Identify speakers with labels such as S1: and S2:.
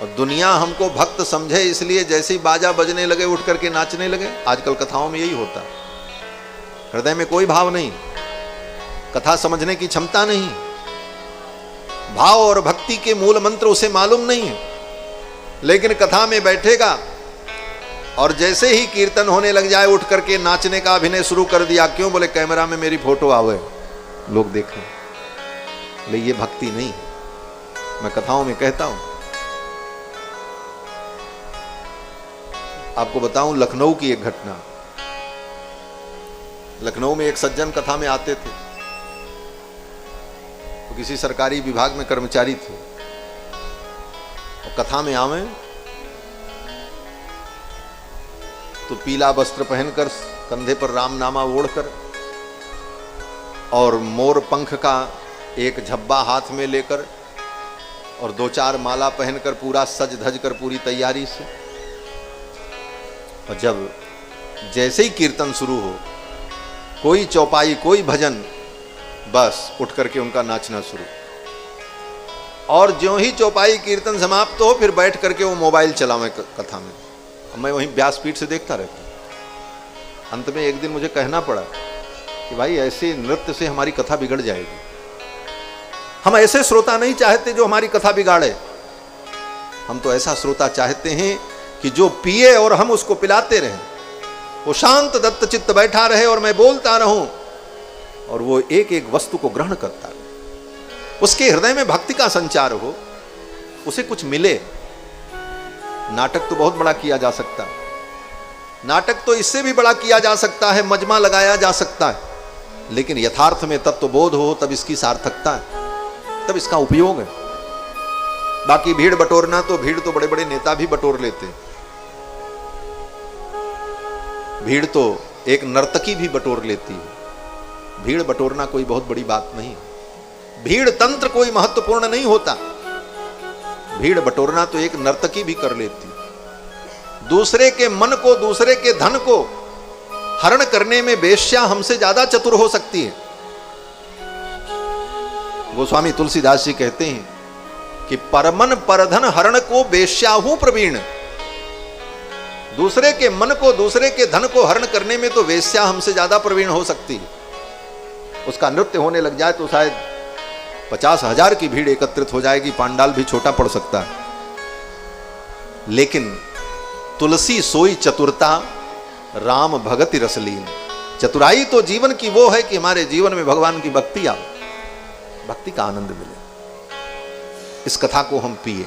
S1: और दुनिया हमको भक्त समझे इसलिए जैसे ही बाजा बजने लगे उठ करके नाचने लगे। आजकल कथाओं में यही होता, हृदय में कोई भाव नहीं, कथा समझने की क्षमता नहीं, भाव और भक्ति के मूल मंत्र उसे मालूम नहीं है। लेकिन कथा में बैठेगा और जैसे ही कीर्तन होने लग जाए उठ करके नाचने का अभिनय शुरू कर दिया। क्यों? बोले कैमरा में मेरी फोटो आवे, लोग देखें। बोले ये भक्ति नहीं। मैं कथाओं में कहता हूं, आपको बताऊं लखनऊ की एक घटना। लखनऊ में एक सज्जन कथा में आते थे, तो किसी सरकारी विभाग में कर्मचारी थे, और कथा में आवे तो पीला वस्त्र पहनकर, कंधे पर राम नामा ओढ़कर और मोर पंख का एक झब्बा हाथ में लेकर और 2-4 माला पहनकर पूरा सज धज कर पूरी तैयारी से। और जब जैसे ही कीर्तन शुरू हो, कोई चौपाई कोई भजन, बस उठ करके उनका नाचना शुरू। और ज्यों ही चौपाई कीर्तन समाप्त हो फिर बैठ करके वो मोबाइल चलावे कथा में। मैं वहीं व्यासपीठ से देखता रहता। अंत में एक दिन मुझे कहना पड़ा कि भाई ऐसे नृत्य से हमारी कथा बिगड़ जाएगी। हम ऐसे श्रोता नहीं चाहते जो हमारी कथा बिगाड़े। हम तो ऐसा श्रोता चाहते हैं कि जो पिए और हम उसको पिलाते रहें, वो शांत दत्त चित्त बैठा रहे और मैं बोलता रहूं और वो एक एक वस्तु को ग्रहण करता रहे, उसके हृदय में भक्ति का संचार हो, उसे कुछ मिले। नाटक तो बहुत बड़ा किया जा सकता है, नाटक तो इससे भी बड़ा किया जा सकता है, मजमा लगाया जा सकता है, लेकिन यथार्थ में तत्व बोध हो तब इसकी सार्थकता है, तब इसका उपयोग है। बाकी भीड़ बटोरना तो भीड़ तो बड़े बड़े नेता भी बटोर लेते हैं, भीड़ तो एक नर्तकी भी बटोर लेती है। भीड़ बटोरना कोई बहुत बड़ी बात नहीं, भीड़ तंत्र कोई महत्वपूर्ण नहीं होता, भीड़ बटोरना तो एक नर्तकी भी कर लेती। दूसरे के मन को, दूसरे के धन को हरण करने में वेश्या हमसे ज्यादा चतुर हो सकती है। गोस्वामी तुलसीदास जी कहते हैं कि परमन परधन हरण को वेश्या हूं प्रवीण। दूसरे के मन को, दूसरे के धन को हरण करने में तो वेश्या हमसे ज्यादा प्रवीण हो सकती है। उसका नृत्य होने लग जाए तो शायद 50,000 की भीड़ एकत्रित हो जाएगी, पांडाल भी छोटा पड़ सकता है। लेकिन तुलसी सोई चतुरता, राम भगति रसलीन। चतुराई तो जीवन की वो है कि हमारे जीवन में भगवान की भक्ति आए, भक्ति का आनंद मिले। इस कथा को हम पिए।